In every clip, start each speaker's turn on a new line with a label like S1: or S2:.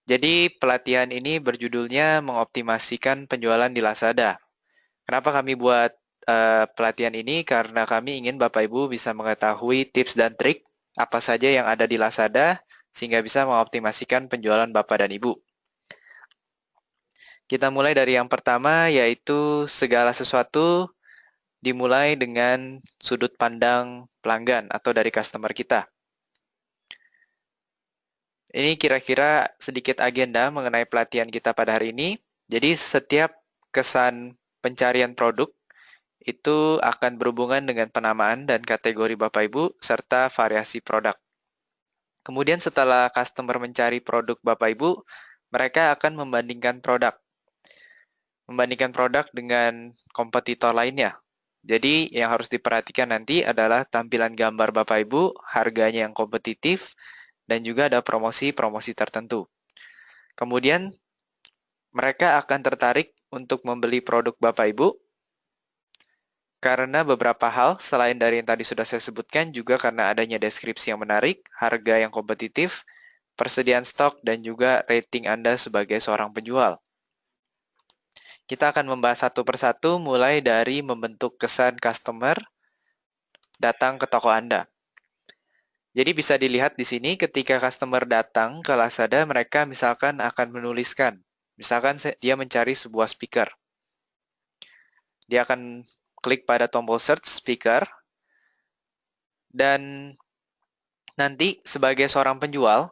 S1: Jadi pelatihan ini berjudulnya mengoptimasikan penjualan di Lazada. Kenapa kami buat pelatihan ini? Karena kami ingin Bapak Ibu bisa mengetahui tips dan trik apa saja yang ada di Lazada sehingga bisa mengoptimasikan penjualan Bapak dan Ibu. Kita mulai dari yang pertama yaitu segala sesuatu dimulai dengan sudut pandang pelanggan atau dari customer kita. Ini kira-kira sedikit agenda mengenai pelatihan kita pada hari ini. Jadi setiap kesan pencarian produk itu akan berhubungan dengan penamaan dan kategori Bapak Ibu serta variasi produk. Kemudian setelah customer mencari produk Bapak Ibu, mereka akan membandingkan produk. Membandingkan produk dengan kompetitor lainnya. Jadi yang harus diperhatikan nanti adalah tampilan gambar Bapak Ibu, harganya yang kompetitif, dan juga ada promosi-promosi tertentu. Kemudian mereka akan tertarik untuk membeli produk Bapak Ibu karena beberapa hal selain dari yang tadi sudah saya sebutkan juga karena adanya deskripsi yang menarik, harga yang kompetitif, persediaan stok, dan juga rating Anda sebagai seorang penjual. Kita akan membahas satu persatu mulai dari membentuk kesan customer datang ke toko Anda. Jadi bisa dilihat di sini ketika customer datang ke Lazada, mereka misalkan akan menuliskan. Misalkan dia mencari sebuah speaker. Dia akan klik pada tombol search speaker, dan nanti sebagai seorang penjual,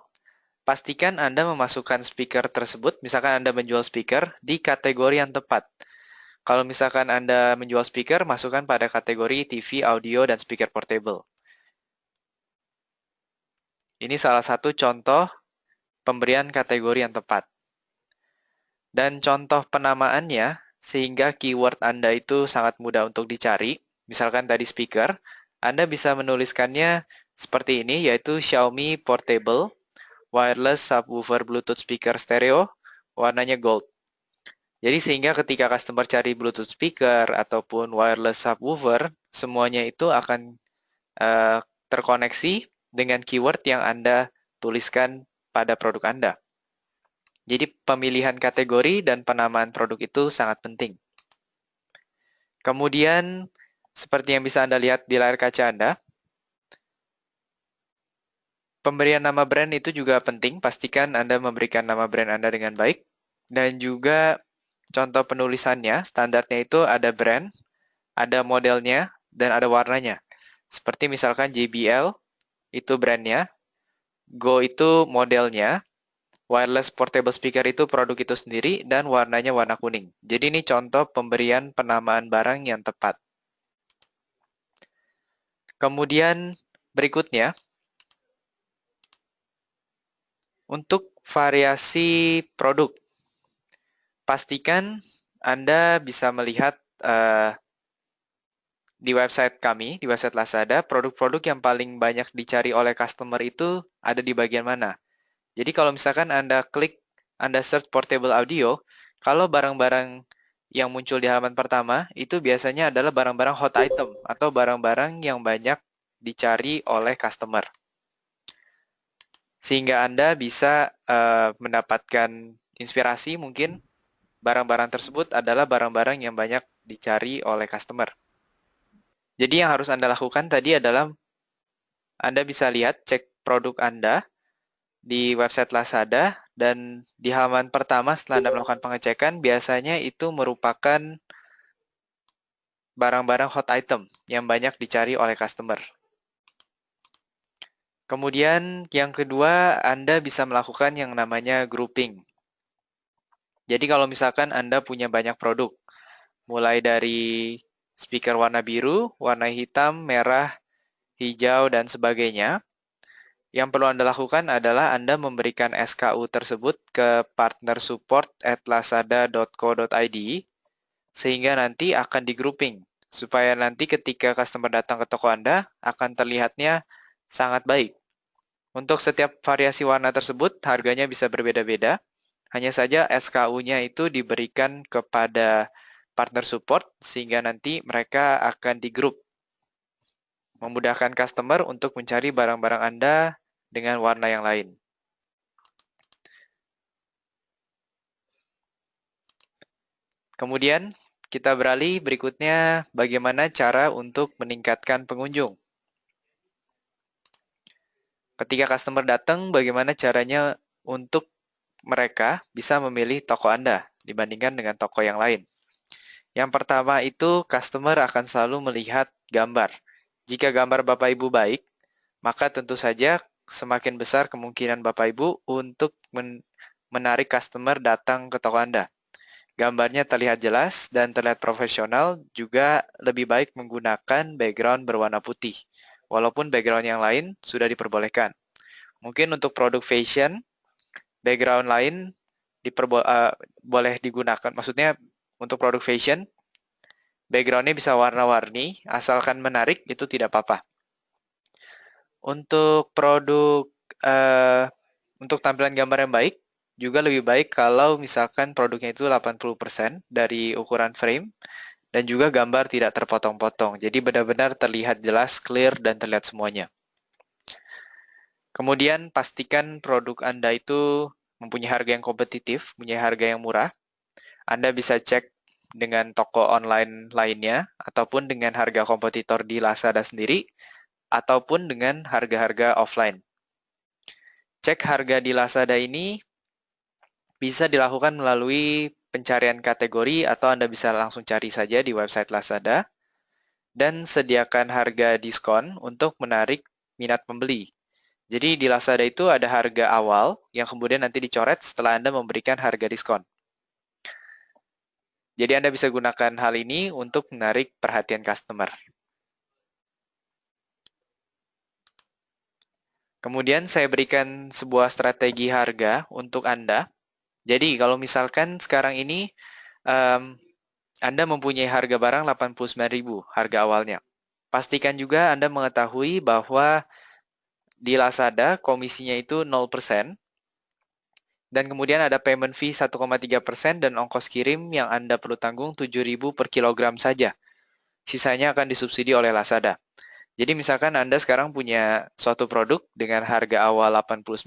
S1: pastikan Anda memasukkan speaker tersebut, misalkan Anda menjual speaker, di kategori yang tepat. Kalau misalkan Anda menjual speaker, masukkan pada kategori TV, audio, dan speaker portable. Ini salah satu contoh pemberian kategori yang tepat. Dan contoh penamaannya, sehingga keyword Anda itu sangat mudah untuk dicari, misalkan tadi speaker, Anda bisa menuliskannya seperti ini, yaitu Xiaomi Portable Wireless Subwoofer Bluetooth Speaker Stereo, warnanya gold. Jadi sehingga ketika customer cari Bluetooth speaker ataupun wireless subwoofer, semuanya itu akan terkoneksi dengan keyword yang Anda tuliskan pada produk Anda. Jadi pemilihan kategori dan penamaan produk itu sangat penting. Kemudian, seperti yang bisa Anda lihat di layar kaca Anda, pemberian nama brand itu juga penting. Pastikan Anda memberikan nama brand Anda dengan baik. Dan juga contoh penulisannya, standarnya itu ada brand, ada modelnya, dan ada warnanya. Seperti misalkan JBL, itu brandnya, Go itu modelnya, wireless portable speaker itu produk itu sendiri, dan warnanya warna kuning. Jadi ini contoh pemberian penamaan barang yang tepat. Kemudian berikutnya, untuk variasi produk, pastikan Anda bisa melihat di website kami, di website Lazada, produk-produk yang paling banyak dicari oleh customer itu ada di bagian mana. Jadi kalau misalkan Anda klik, Anda search portable audio, kalau barang-barang yang muncul di halaman pertama, itu biasanya adalah barang-barang hot item atau barang-barang yang banyak dicari oleh customer. Sehingga Anda bisa mendapatkan inspirasi mungkin barang-barang tersebut adalah barang-barang yang banyak dicari oleh customer. Jadi yang harus Anda lakukan tadi adalah Anda bisa lihat cek produk Anda di website Lazada dan di halaman pertama setelah Anda melakukan pengecekan biasanya itu merupakan barang-barang hot item yang banyak dicari oleh customer. Kemudian yang kedua, Anda bisa melakukan yang namanya grouping. Jadi kalau misalkan Anda punya banyak produk, mulai dari speaker warna biru, warna hitam, merah, hijau, dan sebagainya, yang perlu Anda lakukan adalah Anda memberikan SKU tersebut ke partnersupport@lazada.co.id sehingga nanti akan di grouping supaya nanti ketika customer datang ke toko Anda akan terlihatnya sangat baik. Untuk setiap variasi warna tersebut harganya bisa berbeda-beda. Hanya saja SKU-nya itu diberikan kepada partner support sehingga nanti mereka akan di group, memudahkan customer untuk mencari barang-barang Anda dengan warna yang lain. Kemudian kita beralih berikutnya bagaimana cara untuk meningkatkan pengunjung. Ketika customer datang, bagaimana caranya untuk mereka bisa memilih toko Anda dibandingkan dengan toko yang lain. Yang pertama itu customer akan selalu melihat gambar. Jika gambar Bapak Ibu baik, maka tentu saja semakin besar kemungkinan Bapak Ibu untuk menarik customer datang ke toko Anda. Gambarnya terlihat jelas dan terlihat profesional, juga lebih baik menggunakan background berwarna putih. Walaupun background yang lain sudah diperbolehkan. Mungkin untuk produk fashion, background lain boleh digunakan. Maksudnya untuk produk fashion, backgroundnya bisa warna-warni, asalkan menarik itu tidak apa-apa. Untuk produk, untuk tampilan gambar yang baik, juga lebih baik kalau misalkan produknya itu 80% dari ukuran frame, dan juga gambar tidak terpotong-potong. Jadi benar-benar terlihat jelas, clear, dan terlihat semuanya. Kemudian pastikan produk Anda itu mempunyai harga yang kompetitif, mempunyai harga yang murah. Anda bisa cek dengan toko online lainnya, ataupun dengan harga kompetitor di Lazada sendiri, ataupun dengan harga-harga offline. Cek harga di Lazada ini bisa dilakukan melalui pencarian kategori atau Anda bisa langsung cari saja di website Lazada dan sediakan harga diskon untuk menarik minat pembeli. Jadi di Lazada itu ada harga awal yang kemudian nanti dicoret setelah Anda memberikan harga diskon. Jadi Anda bisa gunakan hal ini untuk menarik perhatian customer. Kemudian saya berikan sebuah strategi harga untuk Anda. Jadi kalau misalkan sekarang ini Anda mempunyai harga barang 89.000 harga awalnya. Pastikan juga Anda mengetahui bahwa di Lazada komisinya itu 0%, dan kemudian ada payment fee 1,3% dan ongkos kirim yang Anda perlu tanggung 7.000 per kilogram saja. Sisanya akan disubsidi oleh Lazada. Jadi misalkan Anda sekarang punya suatu produk dengan harga awal 89.000,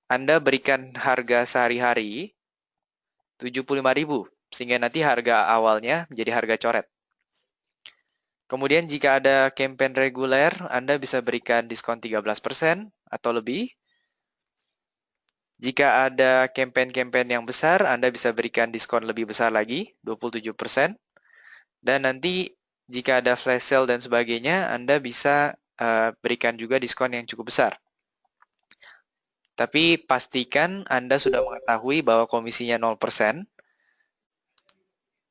S1: Anda berikan harga sehari-hari 75.000, sehingga nanti harga awalnya menjadi harga coret. Kemudian jika ada campaign reguler, Anda bisa berikan diskon 13% atau lebih. Jika ada campaign-campaign yang besar, Anda bisa berikan diskon lebih besar lagi, 27%. Dan nanti jika ada flash sale dan sebagainya, Anda bisa berikan juga diskon yang cukup besar. Tapi pastikan Anda sudah mengetahui bahwa komisinya 0%,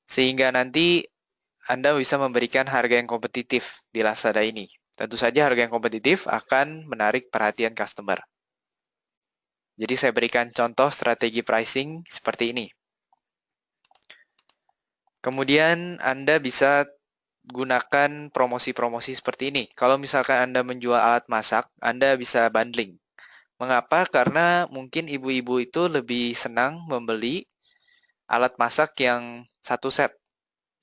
S1: sehingga nanti Anda bisa memberikan harga yang kompetitif di Lazada ini. Tentu saja harga yang kompetitif akan menarik perhatian customer. Jadi saya berikan contoh strategi pricing seperti ini. Kemudian Anda bisa gunakan promosi-promosi seperti ini. Kalau misalkan Anda menjual alat masak, Anda bisa bundling. Mengapa? Karena mungkin ibu-ibu itu lebih senang membeli alat masak yang satu set.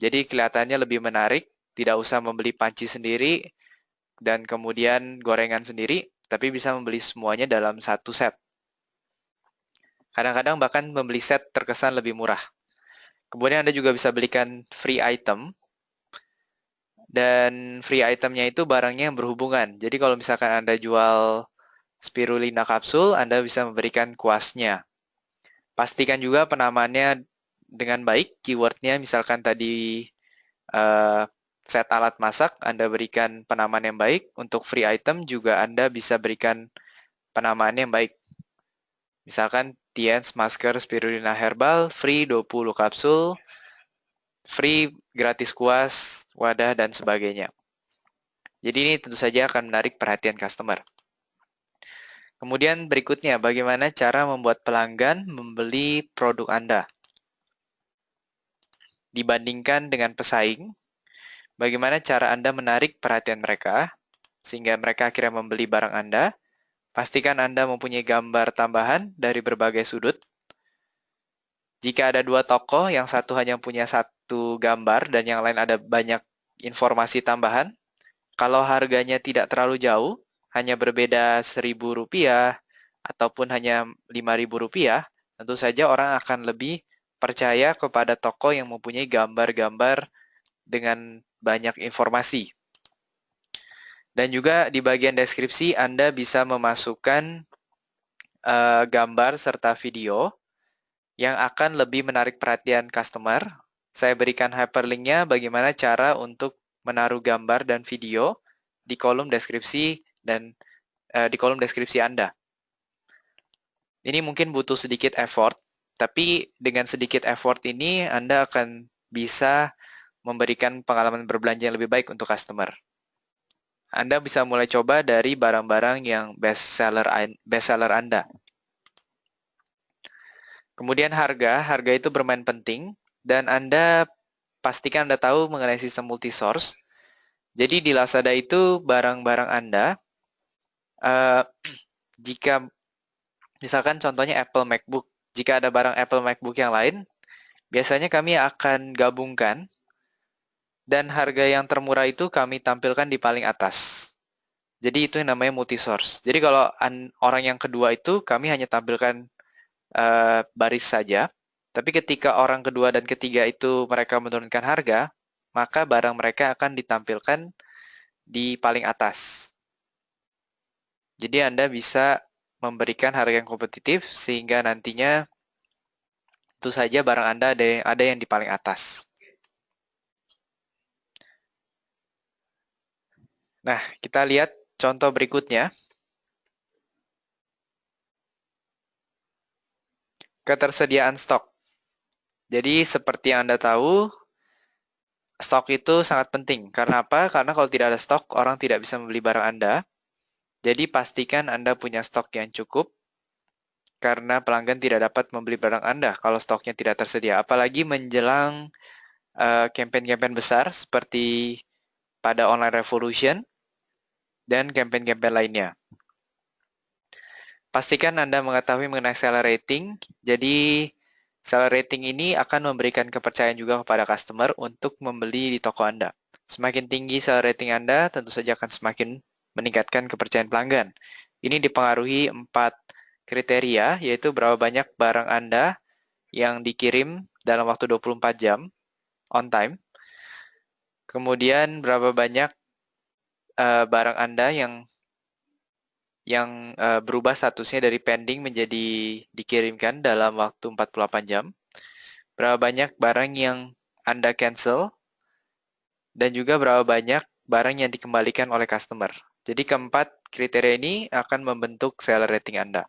S1: Jadi kelihatannya lebih menarik, tidak usah membeli panci sendiri dan kemudian gorengan sendiri, tapi bisa membeli semuanya dalam satu set. Kadang-kadang bahkan membeli set terkesan lebih murah. Kemudian Anda juga bisa belikan free item, dan free itemnya itu barangnya yang berhubungan. Jadi kalau misalkan Anda jual spirulina kapsul, Anda bisa memberikan kuasnya. Pastikan juga penamaannya dengan baik, keywordnya misalkan tadi set alat masak, Anda berikan penamaan yang baik. Untuk free item juga Anda bisa berikan penamaan yang baik. Misalkan Tiens masker spirulina herbal, free 20 kapsul, free gratis kuas, wadah, dan sebagainya. Jadi ini tentu saja akan menarik perhatian customer. Kemudian berikutnya, bagaimana cara membuat pelanggan membeli produk Anda? Dibandingkan dengan pesaing, bagaimana cara Anda menarik perhatian mereka, sehingga mereka akhirnya membeli barang Anda? Pastikan Anda mempunyai gambar tambahan dari berbagai sudut. Jika ada dua toko, yang satu hanya punya satu gambar dan yang lain ada banyak informasi tambahan, kalau harganya tidak terlalu jauh, hanya berbeda Rp1.000 ataupun hanya Rp5.000, tentu saja orang akan lebih percaya kepada toko yang mempunyai gambar-gambar dengan banyak informasi. Dan juga di bagian deskripsi Anda bisa memasukkan gambar serta video yang akan lebih menarik perhatian customer. Saya berikan hyperlinknya bagaimana cara untuk menaruh gambar dan video di kolom deskripsi dan di kolom deskripsi Anda. Ini mungkin butuh sedikit effort, tapi dengan sedikit effort ini Anda akan bisa memberikan pengalaman berbelanja yang lebih baik untuk customer. Anda bisa mulai coba dari barang-barang yang best seller Anda. Kemudian harga itu bermain penting, dan Anda pastikan Anda tahu mengenai sistem multi-source. Jadi di Lazada itu barang-barang Anda, jika misalkan contohnya Apple MacBook, jika ada barang Apple MacBook yang lain, biasanya kami akan gabungkan, dan harga yang termurah itu kami tampilkan di paling atas. Jadi itu yang namanya multi-source. Jadi kalau orang yang kedua itu kami hanya tampilkan baris saja, tapi ketika orang kedua dan ketiga itu mereka menurunkan harga, maka barang mereka akan ditampilkan di paling atas. Jadi Anda bisa memberikan harga yang kompetitif sehingga nantinya tentu saja barang Anda ada yang di paling atas. Nah, kita lihat contoh berikutnya. Ketersediaan stok. Jadi seperti yang Anda tahu, stok itu sangat penting. Karena apa? Karena kalau tidak ada stok, orang tidak bisa membeli barang Anda. Jadi pastikan Anda punya stok yang cukup, karena pelanggan tidak dapat membeli barang Anda kalau stoknya tidak tersedia. Apalagi menjelang campaign-campaign besar seperti pada Online Revolution dan campaign-campaign lainnya. Pastikan Anda mengetahui mengenai seller rating. Jadi, seller rating ini akan memberikan kepercayaan juga kepada customer untuk membeli di toko Anda. Semakin tinggi seller rating Anda, tentu saja akan semakin meningkatkan kepercayaan pelanggan. Ini dipengaruhi 4 kriteria, yaitu berapa banyak barang Anda yang dikirim dalam waktu 24 jam on time. Kemudian berapa banyak barang Anda yang berubah statusnya dari pending menjadi dikirimkan dalam waktu 48 jam. Berapa banyak barang yang Anda cancel, dan juga berapa banyak barang yang dikembalikan oleh customer. Jadi keempat kriteria ini akan membentuk seller rating Anda.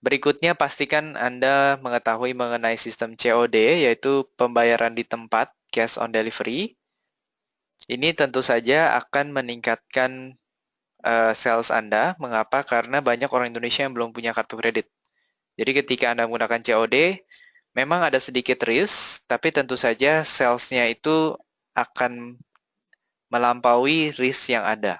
S1: Berikutnya, pastikan Anda mengetahui mengenai sistem COD, yaitu pembayaran di tempat, cash on delivery. Ini tentu saja akan meningkatkan sales Anda. Mengapa? Karena banyak orang Indonesia yang belum punya kartu kredit. Jadi ketika Anda menggunakan COD, memang ada sedikit risk, tapi tentu saja sales-nya itu akan melampaui risk yang ada.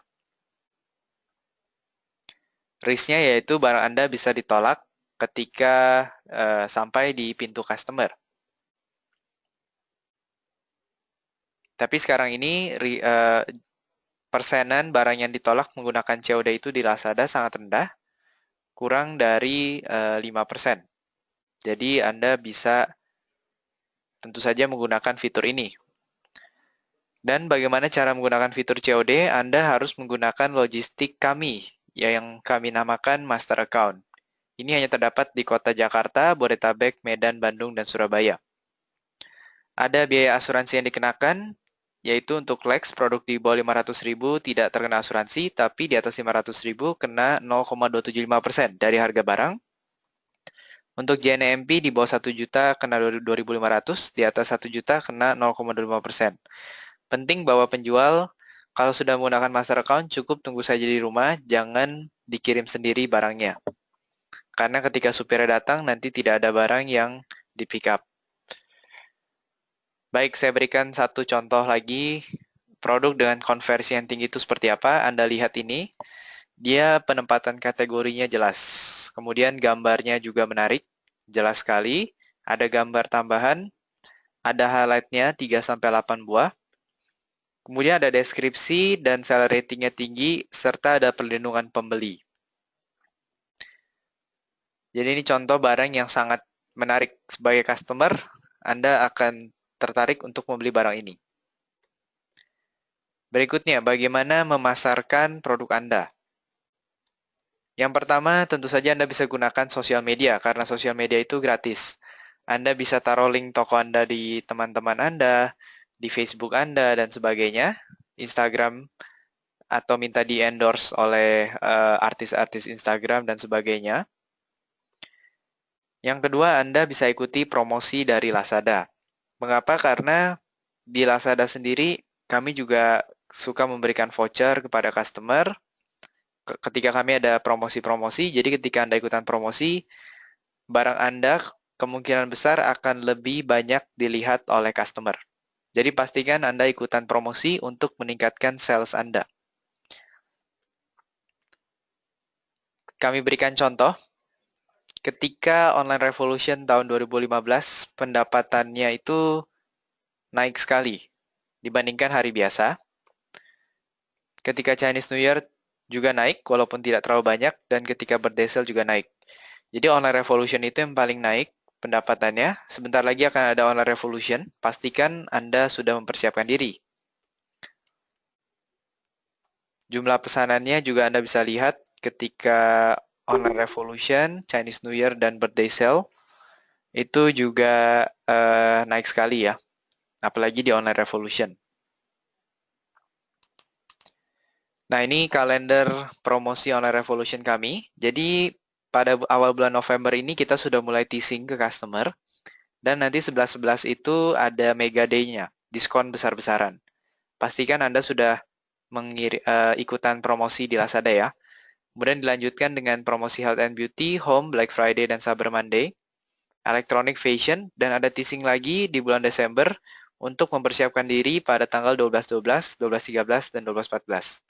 S1: Risk-nya yaitu barang Anda bisa ditolak ketika sampai di pintu customer. Tapi sekarang ini persenan barang yang ditolak menggunakan COD itu di Lazada sangat rendah, kurang dari 5%. Jadi Anda bisa tentu saja menggunakan fitur ini. Dan bagaimana cara menggunakan fitur COD? Anda harus menggunakan logistik kami, yang kami namakan Master Account. Ini hanya terdapat di kota Jakarta, Bodetabek, Medan, Bandung, dan Surabaya. Ada biaya asuransi yang dikenakan, yaitu untuk Lex, produk di bawah 500.000 tidak terkena asuransi, tapi di atas 500.000 kena 0,275% dari harga barang. Untuk JNMP di bawah 1 juta kena 2.500, di atas 1 juta kena 0,25%. Penting bahwa penjual kalau sudah menggunakan master account cukup tunggu saja di rumah, jangan dikirim sendiri barangnya. Karena ketika supirnya datang nanti tidak ada barang yang di pick up. Baik, saya berikan satu contoh lagi. Produk dengan konversi yang tinggi itu seperti apa? Anda lihat ini. Dia penempatan kategorinya jelas. Kemudian gambarnya juga menarik, jelas sekali. Ada gambar tambahan, ada highlight-nya 3-8 buah. Kemudian ada deskripsi dan seller rating-nya tinggi, serta ada perlindungan pembeli. Jadi ini contoh barang yang sangat menarik sebagai customer, Anda akan tertarik untuk membeli barang ini. Berikutnya, bagaimana memasarkan produk Anda? Yang pertama, tentu saja Anda bisa gunakan sosial media, karena sosial media itu gratis. Anda bisa taruh link toko Anda di teman-teman Anda, di Facebook Anda, dan sebagainya, Instagram, atau minta di-endorse oleh artis-artis Instagram, dan sebagainya. Yang kedua, Anda bisa ikuti promosi dari Lazada. Mengapa? Karena di Lazada sendiri, kami juga suka memberikan voucher kepada customer ketika kami ada promosi-promosi. Jadi ketika Anda ikutan promosi, barang Anda kemungkinan besar akan lebih banyak dilihat oleh customer. Jadi pastikan Anda ikutan promosi untuk meningkatkan sales Anda. Kami berikan contoh. Ketika Online Revolution tahun 2015, pendapatannya itu naik sekali dibandingkan hari biasa. Ketika Chinese New Year juga naik, walaupun tidak terlalu banyak, dan ketika birthday sale juga naik. Jadi Online Revolution itu yang paling naik pendapatannya. Sebentar lagi akan ada Online Revolution, pastikan Anda sudah mempersiapkan diri. Jumlah pesanannya juga Anda bisa lihat ketika Online Revolution, Chinese New Year, dan birthday sale, itu juga naik sekali ya, apalagi di Online Revolution. Nah, ini kalender promosi Online Revolution kami. Jadi, pada awal bulan November ini kita sudah mulai teasing ke customer. Dan nanti 11.11 itu ada Mega Day-nya, diskon besar-besaran. Pastikan Anda sudah ikutan promosi di Lazada ya. Kemudian dilanjutkan dengan promosi Health and Beauty, Home, Black Friday, dan Cyber Monday. Electronic Fashion, dan ada teasing lagi di bulan Desember untuk mempersiapkan diri pada tanggal 12.12, 12.13, dan 12.14.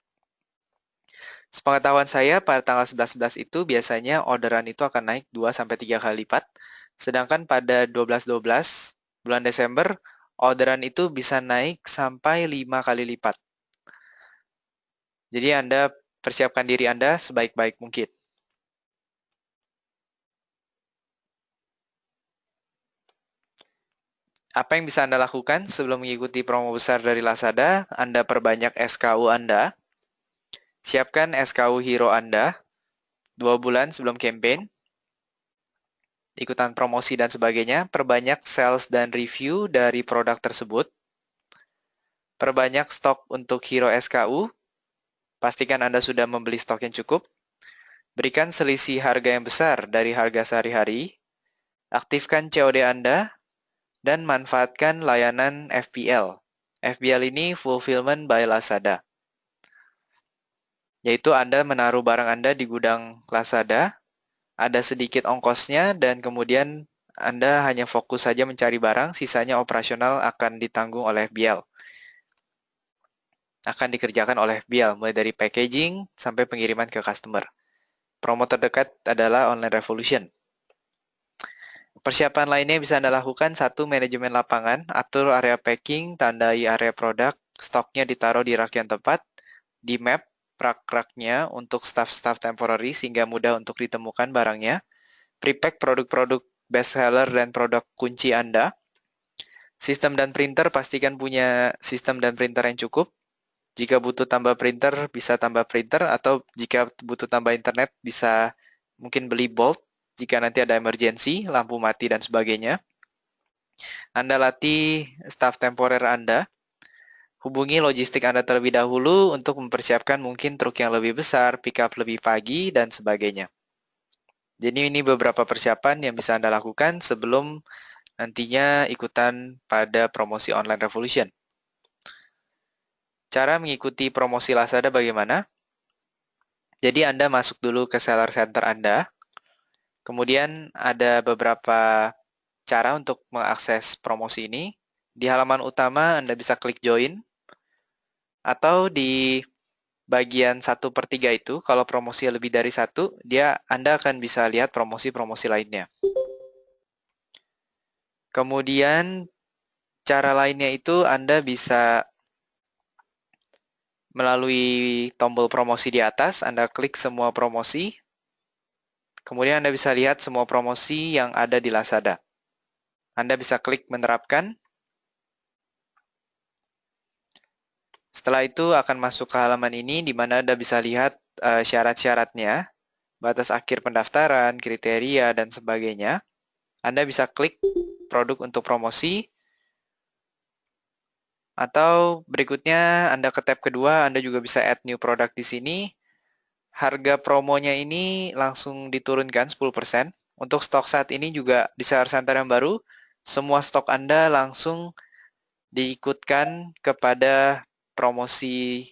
S1: Sepengetahuan saya, pada tanggal 11.11 itu biasanya orderan itu akan naik 2-3 kali lipat. Sedangkan pada 12.12 bulan Desember, orderan itu bisa naik sampai 5 kali lipat. Jadi Anda persiapkan diri Anda sebaik-baik mungkin. Apa yang bisa Anda lakukan sebelum mengikuti promo besar dari Lazada? Anda perbanyak SKU Anda. Siapkan SKU hero Anda 2 bulan sebelum campaign. Ikutan promosi dan sebagainya. Perbanyak sales dan review dari produk tersebut. Perbanyak stok untuk hero SKU. Pastikan Anda sudah membeli stok yang cukup. Berikan selisih harga yang besar dari harga sehari-hari. Aktifkan COD Anda. Dan manfaatkan layanan FBL. FBL ini Fulfillment by Lazada. Yaitu Anda menaruh barang Anda di gudang Lazada, ada sedikit ongkosnya, dan kemudian Anda hanya fokus saja mencari barang, sisanya operasional akan ditanggung oleh FBL. Akan dikerjakan oleh FBL, mulai dari packaging sampai pengiriman ke customer. Promo terdekat adalah Online Revolution. Persiapan lainnya bisa Anda lakukan, 1. Manajemen lapangan, atur area packing, tandai area produk, stoknya ditaruh di rak yang tepat, di map rak-raknya untuk staff-staff temporary sehingga mudah untuk ditemukan barangnya. Prepack produk-produk bestseller dan produk kunci Anda. Sistem dan printer, pastikan punya sistem dan printer yang cukup. Jika butuh tambah printer, bisa tambah printer, atau jika butuh tambah internet, bisa mungkin beli bolt jika nanti ada emergency, lampu mati, dan sebagainya. Anda latih staff temporer Anda. Hubungi logistik Anda terlebih dahulu untuk mempersiapkan mungkin truk yang lebih besar, pick up lebih pagi, dan sebagainya. Jadi ini beberapa persiapan yang bisa Anda lakukan sebelum nantinya ikutan pada promosi Online Revolution. Cara mengikuti promosi Lazada bagaimana? Jadi Anda masuk dulu ke seller center Anda. Kemudian ada beberapa cara untuk mengakses promosi ini. Di halaman utama Anda bisa klik join. Atau di bagian 1/3 itu, kalau promosi lebih dari 1, Anda akan bisa lihat promosi-promosi lainnya. Kemudian, cara lainnya itu Anda bisa melalui tombol promosi di atas, Anda klik semua promosi. Kemudian Anda bisa lihat semua promosi yang ada di Lazada. Anda bisa klik menerapkan. Setelah itu akan masuk ke halaman ini di mana Anda bisa lihat syarat-syaratnya, batas akhir pendaftaran, kriteria, dan sebagainya. Anda bisa klik produk untuk promosi, atau berikutnya Anda ke tab kedua, Anda juga bisa add new product di sini. Harga promonya ini langsung diturunkan 10%. Untuk stok saat ini juga di seller center yang baru, semua stok Anda langsung diikutkan kepada promosi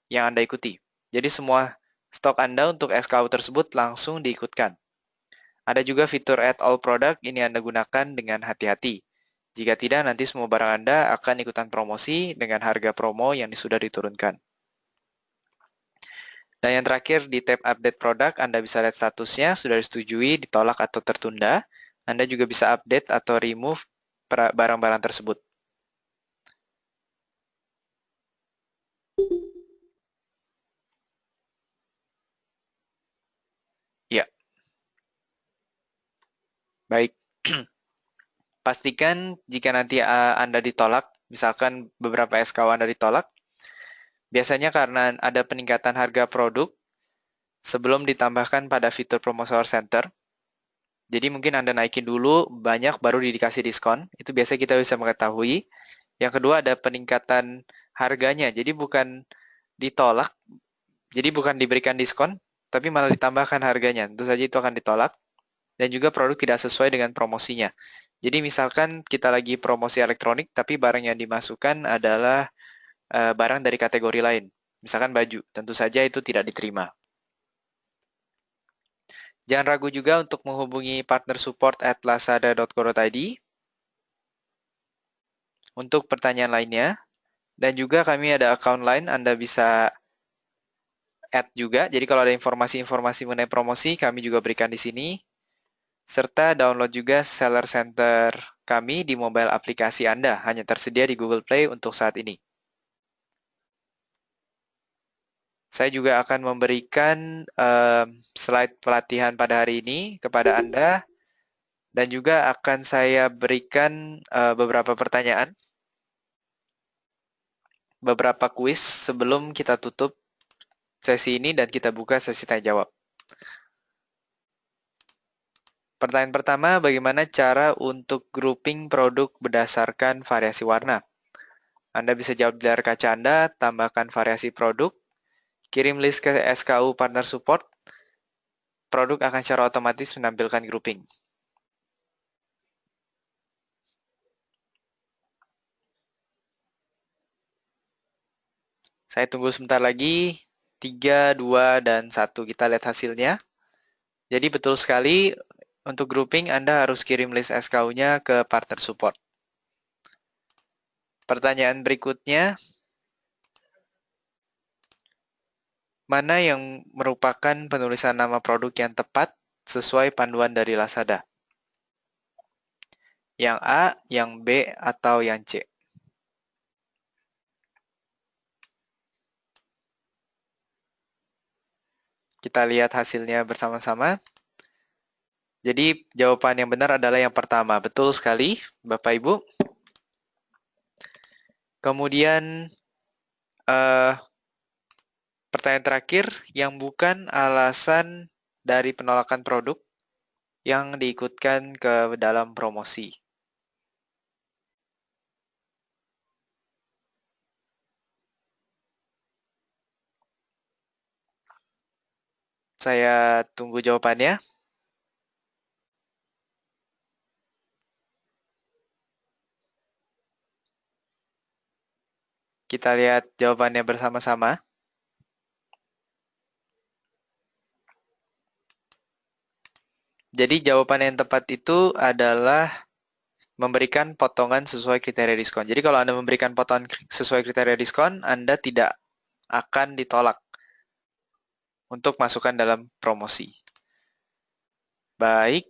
S1: yang Anda ikuti. Jadi semua stok Anda untuk SKU tersebut langsung diikutkan. Ada juga fitur add all product, ini Anda gunakan dengan hati-hati. Jika tidak, nanti semua barang Anda akan ikutan promosi dengan harga promo yang sudah diturunkan. Dan yang terakhir di tab update product, Anda bisa lihat statusnya, sudah disetujui, ditolak, atau tertunda. Anda juga bisa update atau remove barang-barang tersebut. Ya, baik. Pastikan jika nanti Anda ditolak, misalkan beberapa SKU Anda ditolak, biasanya karena ada peningkatan harga produk sebelum ditambahkan pada fitur promo seller center. Jadi mungkin Anda naikin dulu banyak baru dikasih diskon. Itu biasanya kita bisa mengetahui. Yang kedua ada peningkatan harganya. Jadi bukan ditolak, jadi bukan diberikan diskon, tapi malah ditambahkan harganya. Tentu saja itu akan ditolak. Dan juga produk tidak sesuai dengan promosinya. Jadi misalkan kita lagi promosi elektronik, tapi barang yang dimasukkan adalah barang dari kategori lain. Misalkan baju, tentu saja itu tidak diterima. Jangan ragu juga untuk menghubungi partner support at lazada.co.id untuk pertanyaan lainnya. Dan juga kami ada account lain, Anda bisa add juga. Jadi kalau ada informasi-informasi mengenai promosi, kami juga berikan di sini. Serta download juga Seller Center kami di mobile aplikasi Anda. Hanya tersedia di Google Play untuk saat ini. Saya juga akan memberikan slide pelatihan pada hari ini kepada Anda. Dan juga akan saya berikan beberapa pertanyaan, beberapa kuis sebelum kita tutup sesi ini dan kita buka sesi tanya jawab. Pertanyaan pertama, bagaimana cara untuk grouping produk berdasarkan variasi warna? Anda bisa jawab di layar kaca Anda, tambahkan variasi produk, kirim list ke SKU Partner Support, produk akan secara otomatis menampilkan grouping. Saya tunggu sebentar lagi. 3, 2, dan 1. Kita lihat hasilnya. Jadi betul sekali, untuk grouping Anda harus kirim list SKU-nya ke Partner Support. Pertanyaan berikutnya, mana yang merupakan penulisan nama produk yang tepat sesuai panduan dari Lazada? Yang A, yang B, atau yang C? Kita lihat hasilnya bersama-sama. Jadi jawaban yang benar adalah yang pertama. Betul sekali, Bapak Ibu. Kemudian pertanyaan terakhir, yang bukan alasan dari penolakan produk yang diikutkan ke dalam promosi. Saya tunggu jawabannya. Kita lihat jawabannya bersama-sama. Jadi jawaban yang tepat itu adalah memberikan potongan sesuai kriteria diskon. Jadi kalau Anda memberikan potongan sesuai kriteria diskon, Anda tidak akan ditolak untuk masukkan dalam promosi. Baik,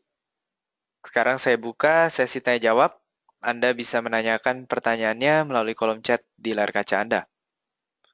S1: sekarang saya buka sesi tanya jawab. Anda bisa menanyakan pertanyaannya melalui kolom chat di layar kaca Anda.